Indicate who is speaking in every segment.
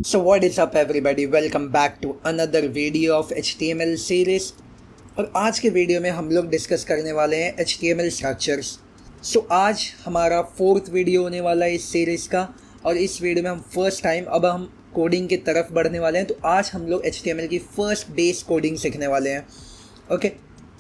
Speaker 1: So what is up everybody, welcome back to another video of HTML series। और आज के video में हम लोग डिस्कस करने वाले हैं HTML स्ट्रक्चर्स। सो आज हमारा 4th वीडियो होने वाला है इस सीरीज़ का, और इस वीडियो में हम फर्स्ट टाइम अब हम कोडिंग की तरफ बढ़ने वाले हैं। तो आज हम लोग HTML की फर्स्ट बेस कोडिंग सीखने वाले हैं। ओके,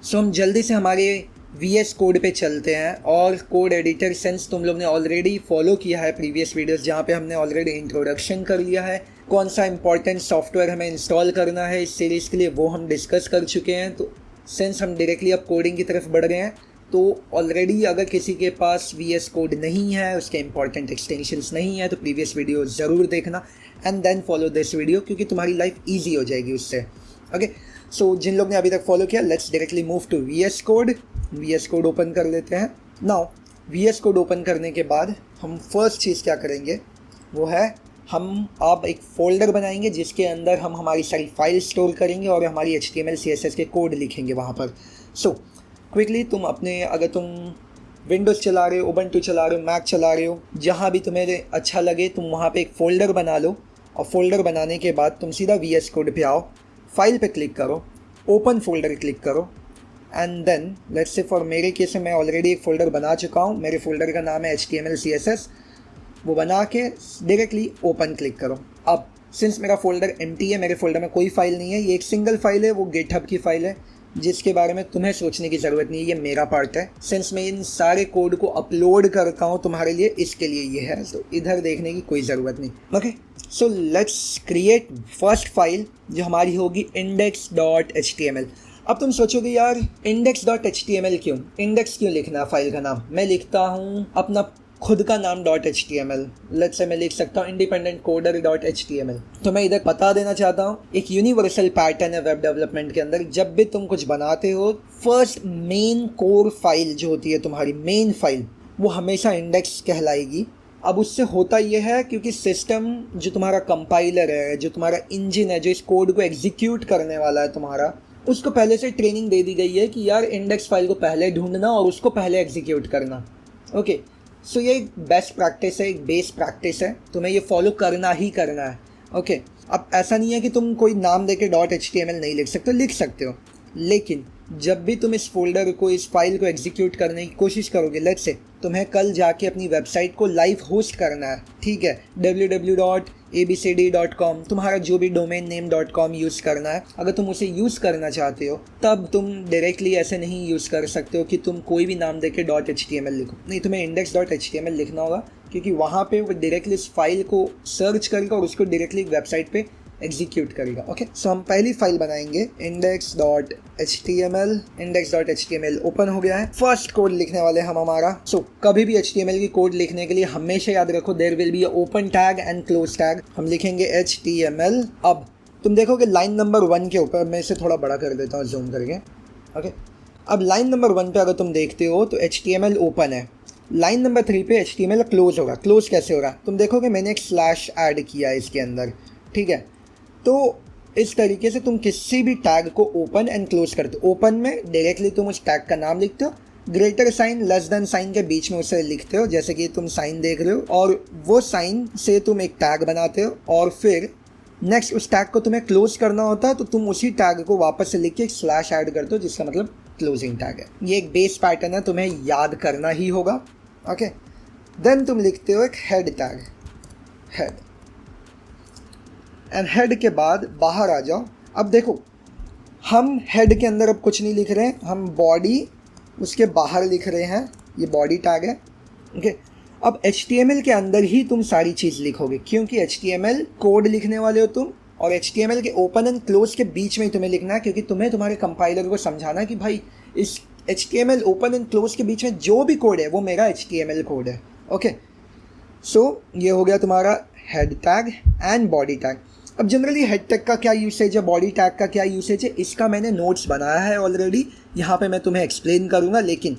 Speaker 1: सो हम जल्दी से हमारे VS कोड पे चलते हैं। और कोड एडिटर सेंस तुम लोग ने ऑलरेडी फॉलो किया है प्रीवियस वीडियोस, जहाँ पे हमने ऑलरेडी इंट्रोडक्शन कर लिया है। कौन सा इंपॉर्टेंट सॉफ्टवेयर हमें इंस्टॉल करना है इस सीरीज़ के लिए वो हम डिस्कस कर चुके हैं। तो सेंस हम डायरेक्टली अब कोडिंग की तरफ बढ़ रहे हैं, तो ऑलरेडी अगर किसी के पास VS कोड नहीं है, उसके इंपॉर्टेंट एक्सटेंशंस नहीं है, तो प्रीवियस वीडियो ज़रूर देखना and then follow this video, क्योंकि तुम्हारी लाइफ ईजी हो जाएगी उससे। ओके, सो जिन लोग ने अभी तक फॉलो किया, let's directly move to VS code. VS code open कर लेते हैं। नाउ VS कोड ओपन करने के बाद हम फर्स्ट चीज़ क्या करेंगे वो है हम अब एक फ़ोल्डर बनाएंगे जिसके अंदर हम हमारी सारी फाइल स्टोर करेंगे और हमारी HTML CSS के कोड लिखेंगे वहाँ पर। सो क्विकली तुम अपने, अगर तुम विंडोज़ चला रहे हो, उबंटू चला रहे हो, मैक चला रहे हो, जहाँ भी तुम्हें अच्छा लगे तुम वहाँ पे एक फ़ोल्डर बना लो। और फोल्डर बनाने के बाद तुम सीधा VS कोड पे आओ, फाइल पे क्लिक करो, ओपन फोल्डर क्लिक करो and then let's say for मेरे केस में मैं ऑलरेडी एक फ़ोल्डर बना चुका हूँ। मेरे फोल्डर का नाम है HTML CSS। वो बना के डायरेक्टली ओपन क्लिक करो। अब सिंस मेरा फोल्डर एम्प्टी है, मेरे फोल्डर में कोई फाइल नहीं है, ये एक सिंगल फाइल है, वो गिटहब की फ़ाइल है जिसके बारे में तुम्हें सोचने की ज़रूरत नहीं है, ये मेरा पार्ट है। सिंस मैं इन सारे कोड को अपलोड करता हूँ तुम्हारे लिए, इसके लिए ये है, तो इधर देखने की कोई ज़रूरत नहीं। Okay, so let's create first file जो हमारी होगी index.html। अब तुम सोचोगे यार index.html क्यों, इंडेक्स क्यों लिखना फाइल का नाम। मैं लिखता हूँ अपना खुद का नाम .html। लेट्स से मैं लिख सकता हूँ independentcoder.html। तो मैं इधर बता देना चाहता हूँ, एक यूनिवर्सल पैटर्न है वेब डेवलपमेंट के अंदर। जब भी तुम कुछ बनाते हो, फर्स्ट मेन कोर फाइल जो होती है तुम्हारी मेन फाइल, वो हमेशा इंडेक्स कहलाएगी। अब उससे होता यह है क्योंकि सिस्टम जो तुम्हारा कंपाइलर है, जो तुम्हारा इंजन है, जो इस कोड को एग्जीक्यूट करने वाला है तुम्हारा, उसको पहले से ट्रेनिंग दे दी गई है कि यार इंडेक्स फाइल को पहले ढूंढना और उसको पहले एग्जीक्यूट करना। ओके, सो ये एक बेस्ट प्रैक्टिस है, एक बेस प्रैक्टिस है, तुम्हें ये फॉलो करना ही करना है। ओके, अब ऐसा नहीं है कि तुम कोई नाम देके .html नहीं लिख सकते, लिख सकते हो, लेकिन जब भी तुम इस फोल्डर को, इस फाइल को एग्जीक्यूट करने की कोशिश करोगे, लेट्स से तुम्हें कल जाके अपनी वेबसाइट को लाइव होस्ट करना है, ठीक है, www.abcd.com, तुम्हारा जो भी डोमेन नेम .com यूज़ करना है। अगर तुम उसे यूज़ करना चाहते हो तब तुम डायरेक्टली ऐसे नहीं यूज़ कर सकते हो कि तुम कोई भी नाम देके .html लिखो, नहीं, तुम्हें index.html लिखना होगा, क्योंकि वहाँ पे वो डायरेक्टली इस फाइल को सर्च करेगा और उसको डायरेक्टली वेबसाइट पे एग्जीक्यूट करेगा। ओके, सो हम पहली फाइल बनाएंगे index.html। index.html ओपन हो गया है। फर्स्ट कोड लिखने वाले हम हमारा। सो कभी भी HTML की कोड लिखने के लिए हमेशा याद रखो there will be open tag and close tag. हम लिखेंगे HTML। अब तुम देखोगे लाइन नंबर 1 के ऊपर, मैं इसे थोड़ा बड़ा कर देता हूँ जूम करके। ओके, अब लाइन नंबर 1 पे अगर तुम देखते हो तो HTML ओपन है। लाइन नंबर 3 पे HTML क्लोज होगा। क्लोज कैसे हो रहा, तुम देखोगे मैंने एक स्लैश ऐड किया है इसके अंदर, ठीक है। तो इस तरीके से तुम किसी भी टैग को ओपन एंड क्लोज करते हो। ओपन में डायरेक्टली तुम उस टैग का नाम लिखते हो, greater sign less than sign के बीच में उसे लिखते हो, जैसे कि तुम साइन देख रहे हो, और वो साइन से तुम एक टैग बनाते हो, और फिर नेक्स्ट उस टैग को तुम्हें क्लोज करना होता है, तो तुम उसी टैग को वापस से लिख के एक स्लैश ऐड करते हो, जिसका मतलब क्लोजिंग टैग है। ये एक बेस पैटर्न है, तुम्हें याद करना ही होगा। ओके, देन तुम लिखते हो एक head tag, head, and head के बाद बाहर आ जाओ। अब देखो हम हेड के अंदर अब कुछ नहीं लिख रहे हैं, हम बॉडी उसके बाहर लिख रहे हैं, ये बॉडी टैग है। ओके, अब HTML के अंदर ही तुम सारी चीज़ लिखोगे, क्योंकि HTML कोड लिखने वाले हो तुम, और HTML के ओपन एंड क्लोज के बीच में ही तुम्हें लिखना है, क्योंकि तुम्हें तुम्हारे कंपाइलर को समझाना है कि भाई इस HTML ओपन एंड क्लोज के बीच में जो भी कोड है वो मेरा HTML कोड है। ओके, सो ये हो गया तुम्हारा head tag and body tag. अब जनरली हेड टैग का क्या यूसेज है, बॉडी टैग का क्या यूसेज है, इसका मैंने नोट्स बनाया है ऑलरेडी, यहाँ पे मैं तुम्हें एक्सप्लेन करूँगा, लेकिन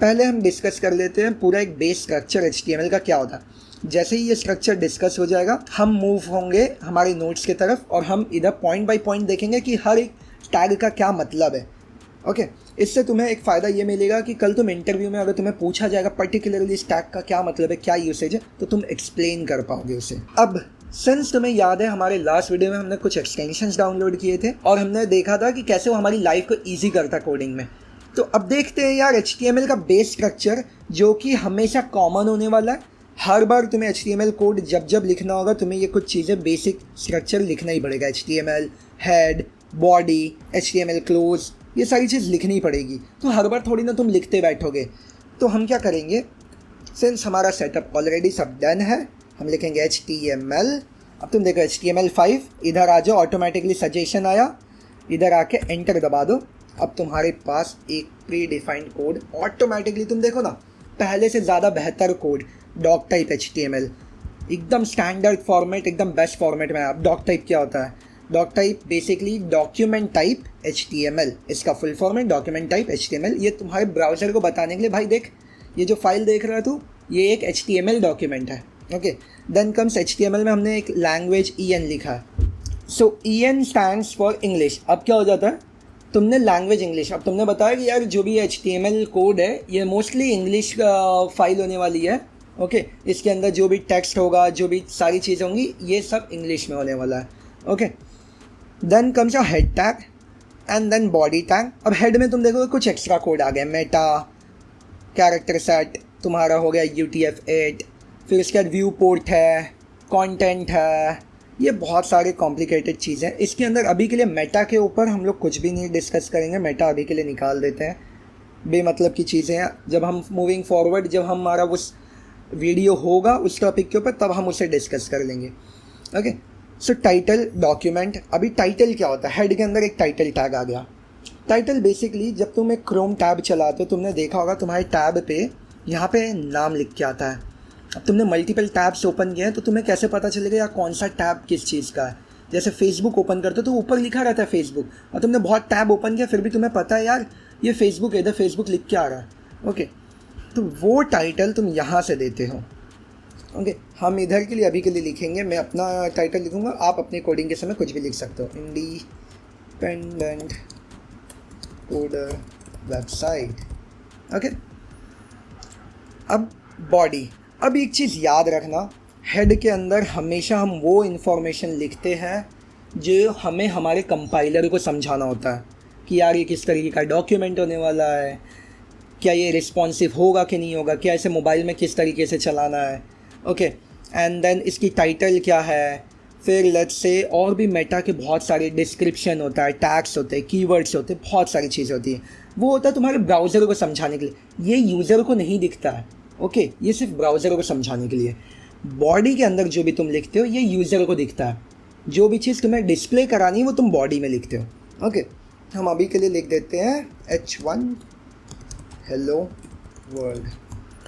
Speaker 1: पहले हम डिस्कस कर लेते हैं पूरा एक बेस स्ट्रक्चर HTML का क्या होता है। जैसे ही ये स्ट्रक्चर डिस्कस हो जाएगा, हम मूव होंगे हमारे नोट्स की तरफ, और हम इधर पॉइंट बाय पॉइंट देखेंगे कि हर एक टैग का क्या मतलब है। ओके, इससे तुम्हें एक फ़ायदा ये मिलेगा कि कल तुम इंटरव्यू में अगर तुम्हें पूछा जाएगा पर्टिकुलरली इस टैग का क्या मतलब है, क्या यूसेज है, तो तुम एक्सप्लेन कर पाओगे उसे। अब सिंस तुम्हें याद है हमारे लास्ट वीडियो में हमने कुछ एक्सटेंशंस डाउनलोड किए थे और हमने देखा था कि कैसे वो हमारी लाइफ को ईजी करता कोडिंग में। तो अब देखते हैं यार HTML का बेस स्ट्रक्चर जो कि हमेशा कॉमन होने वाला है। हर बार तुम्हें HTML कोड जब जब लिखना होगा तुम्हें ये कुछ चीज़ें बेसिक स्ट्रक्चर लिखना ही पड़ेगा। HTML head, body, HTML close, ये सारी चीज़ लिखनी पड़ेगी। तो हर बार थोड़ी ना तुम लिखते बैठोगे। तो हम क्या करेंगे, सिंस हमारा सेटअप ऑलरेडी सब डन है, हम लिखेंगे HTML। अब तुम देखो HTML5, इधर आ जाओ, ऑटोमेटिकली सजेशन आया, इधर आके एंटर दबा दो। अब तुम्हारे पास एक प्री डिफाइंड कोड ऑटोमेटिकली, तुम देखो ना पहले से ज़्यादा बेहतर कोड, डॉक टाइप HTML, एकदम स्टैंडर्ड फॉर्मेट, एकदम बेस्ट फॉर्मेट में। अब डॉक टाइप क्या होता है? Doc type basically document type HTML, इसका फुल फॉर्म है डॉक्यूमेंट टाइप HTML। ये तुम्हारे ब्राउज़र को बताने के लिए, भाई देख ये जो फाइल देख रहा है तू, ये एक HTML डॉक्यूमेंट है। ओके, देन कम्स HTML में हमने एक लैंग्वेज EN लिखा है। सो EN स्टैंड्स फॉर इंग्लिश। अब क्या हो जाता है, तुमने लैंग्वेज इंग्लिश, अब तुमने बताया कि यार जो भी HTML कोड है ये मोस्टली इंग्लिश फाइल होने वाली है। ओके, इसके अंदर जो भी टेक्स्ट होगा, जो भी सारी चीज़ें होंगी, ये सब इंग्लिश में होने वाला है। Okay, then comes your head tag and then body tag. अब हेड में तुम देखोगे कुछ एक्स्ट्रा कोड आ गया, मेटा, कैरेक्टर सेट तुम्हारा हो गया UTF-8, फिर उसके बाद व्यू पोर्ट है, कंटेंट है, ये बहुत सारे कॉम्प्लिकेटेड चीज़ें हैं इसके अंदर। अभी के लिए मेटा के ऊपर हम लोग कुछ भी नहीं डिस्कस करेंगे, मेटा अभी के लिए निकाल देते हैं, बेमतलब की चीज़ें हैं। जब हम मूविंग फॉरवर्ड, जब हमारा उस वीडियो होगा उस टॉपिक के ऊपर, तब हम उसे डिस्कस कर लेंगे। ओके, सो टाइटल डॉक्यूमेंट। अभी टाइटल क्या होता है, हेड के अंदर एक टाइटल टैग आ गया। टाइटल बेसिकली जब तुम एक क्रोम टैब चलाते हो, तुमने देखा होगा तुम्हारे टैब पे यहाँ पे नाम लिख के आता है। अब तुमने मल्टीपल टैब्स ओपन किए हैं तो तुम्हें कैसे पता चलेगा यार कौन सा टैब किस चीज़ का है। जैसे फेसबुक ओपन करते हो तो ऊपर लिखा रहता है फेसबुक, और तुमने बहुत टैब ओपन किया फिर भी तुम्हें पता है यार ये फेसबुक है, इधर फेसबुक लिख के आ रहा है। ओके, तो वो टाइटल तुम यहाँ से देते हो। ओके, हम इधर के लिए अभी के लिए लिखेंगे, मैं अपना टाइटल लिखूँगा, आप अपने कोडिंग के समय कुछ भी लिख सकते हो। Independent coder website. ओके, अब बॉडी। अब एक चीज़ याद रखना, हेड के अंदर हमेशा हम वो इन्फॉर्मेशन लिखते हैं जो हमें हमारे कंपाइलर को समझाना होता है कि यार ये किस तरीके का डॉक्यूमेंट होने वाला है, क्या ये रिस्पॉन्सिव होगा कि नहीं होगा, क्या इसे मोबाइल में किस तरीके से चलाना है। ओके, एंड देन इसकी टाइटल क्या है, फिर लेट्स से और भी मेटा के बहुत सारे डिस्क्रिप्शन होता है, टैग्स होते हैं, कीवर्ड्स होते हैं, बहुत सारी चीज़ें होती हैं। वो होता है तुम्हारे ब्राउज़र को समझाने के लिए, ये यूज़र को नहीं दिखता है। ओके, ये सिर्फ ब्राउज़र को समझाने के लिए। बॉडी के अंदर जो भी तुम लिखते हो ये यूज़र को दिखता है, जो भी चीज़ तुम्हें डिस्प्ले करानी है वो तुम बॉडी में लिखते हो। ओके, हम अभी के लिए लिख देते हैं H1 हेलो वर्ल्ड।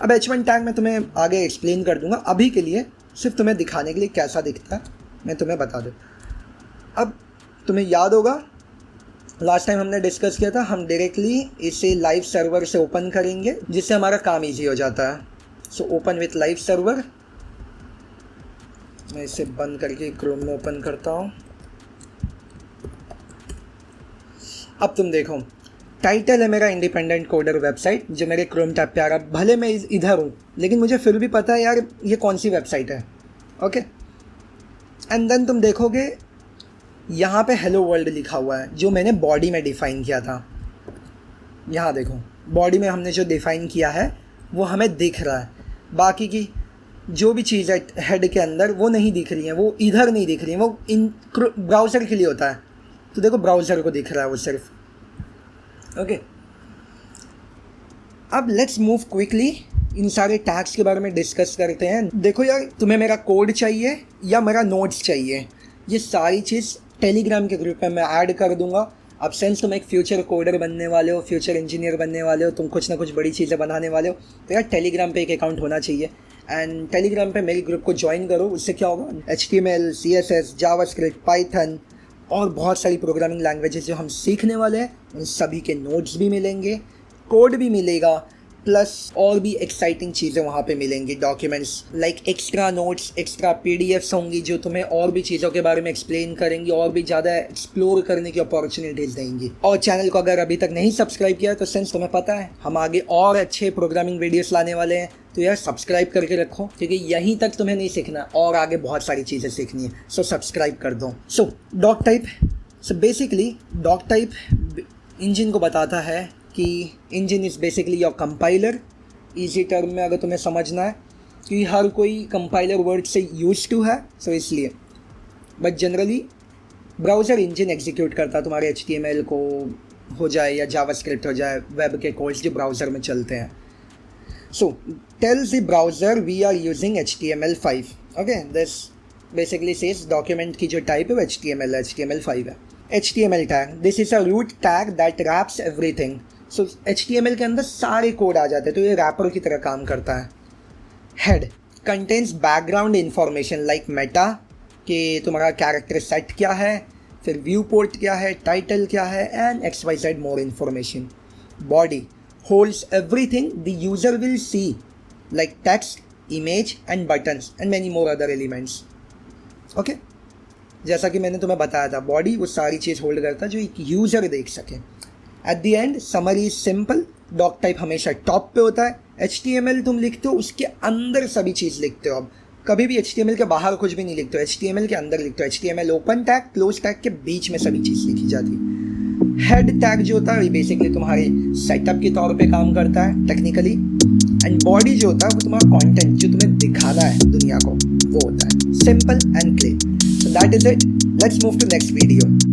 Speaker 1: अब H1 टैग मैं तुम्हें आगे एक्सप्लेन कर दूंगा, अभी के लिए सिर्फ तुम्हें दिखाने के लिए कैसा दिखता है मैं तुम्हें बता दूँ। अब तुम्हें याद होगा लास्ट टाइम हमने डिस्कस किया था, हम डायरेक्टली इसे लाइव सर्वर से ओपन करेंगे जिससे हमारा काम इजी हो जाता है। So open with live server. मैं इसे बंद करके क्रोम में ओपन करता हूँ। अब तुम देखो टाइटल है मेरा इंडिपेंडेंट कोडर वेबसाइट, जो मेरे क्रोम टैब पे आ रहा है। भले मैं इधर हूँ लेकिन मुझे फिर भी पता है यार ये कौन सी वेबसाइट है। ओके, एंड देन तुम देखोगे यहाँ पे हेलो वर्ल्ड लिखा हुआ है जो मैंने बॉडी में डिफ़ाइन किया था। यहाँ देखो बॉडी में हमने जो डिफ़ाइन किया है वो हमें दिख रहा है, बाकी की जो भी चीज़ है हेड के अंदर वो नहीं दिख रही है, वो इधर नहीं दिख रही है, वो इन ब्राउज़र के लिए होता है। तो देखो ब्राउज़र को दिख रहा है वो सिर्फ। ओके, अब लेट्स मूव क्विकली इन सारे टैग्स के बारे में डिस्कस करते हैं। देखो यार, तुम्हें मेरा कोड चाहिए या मेरा नोट्स चाहिए, ये सारी चीज़ टेलीग्राम के ग्रुप में मैं ऐड कर दूंगा। अब सिंस तुम एक फ्यूचर कोडर बनने वाले हो, फ्यूचर इंजीनियर बनने वाले हो, तुम कुछ ना कुछ बड़ी चीज़ें बनाने वाले हो, तो यार टेलीग्राम पे एक अकाउंट होना चाहिए। एंड टेलीग्राम पे मेरे ग्रुप को ज्वाइन करो, उससे क्या होगा HTML, CSS, जावास्क्रिप्ट, पाइथन और बहुत सारी प्रोग्रामिंग लैंग्वेजेस जो हम सीखने वाले हैं उन सभी के नोट्स भी मिलेंगे, कोड भी मिलेगा, प्लस और भी एक्साइटिंग चीज़ें वहाँ पे मिलेंगी, documents like extra notes, extra PDFs होंगी जो तुम्हें और भी चीज़ों के बारे में एक्सप्लेन करेंगी और भी ज़्यादा एक्सप्लोर करने की अपॉर्चुनिटीज़ देंगी। और चैनल को अगर अभी तक नहीं सब्सक्राइब किया तो सिंस तुम्हें पता है हम आगे और अच्छे प्रोग्रामिंग वीडियोस लाने वाले हैं, तो यार सब्सक्राइब करके रखो, क्योंकि यहीं तक तुम्हें नहीं सीखना और आगे बहुत सारी चीज़ें सीखनी है। सो सब्सक्राइब कर दो। So doc type, so basically doc type engine को बताता है कि engine is basically your compiler. Easy term में अगर तुम्हें समझना है कि हर कोई कंपाइलर वर्ड से यूज टू है, सो इसलिए, but generally browser engine execute करता है तुम्हारे HTML को हो जाए या जावास्क्रिप्ट हो जाए, वेब के कोड्स जो ब्राउज़र में चलते हैं। So tells the browser we are using HTML5। Okay, this basically says document की जो टाइप है वो HTML5 है। HTML tag, this is a root tag that wraps everything. So HTML के अंदर सारे कोड आ जाते हैं, तो ये रैपर की तरह काम करता है। Head contains background information like Meta, कि तुम्हारा कैरेक्टर सेट क्या है, फिर व्यू पोर्ट क्या है, टाइटल क्या है, and XYZ more information. Body holds everything the user will see like text, image and buttons and many more other elements. Okay, जैसा कि मैंने तुम्हें बताया था, बॉडी वो सारी चीज़ होल्ड करता है जो एक यूज़र देख सके। At the end summary is simple, doc type हमेशा टॉप पे होता है। HTML तुम लिखते हो उसके अंदर सभी चीज़ लिखते हो, अब कभी भी HTML के बाहर कुछ भी नहीं लिखते हो, HTML के अंदर लिखते हो। HTML open tag close tag के बीच में सभी चीज़ लिखी जाती है। हेड टैग जो होता है बेसिकली तुम्हारे सेटअप के तौर पे काम करता है टेक्निकली, एंड बॉडी जो होता है वो तुम्हारा कंटेंट जो तुम्हें दिखाना है दुनिया को, वो होता है। Simple and clear. So that is it, let's move to next video.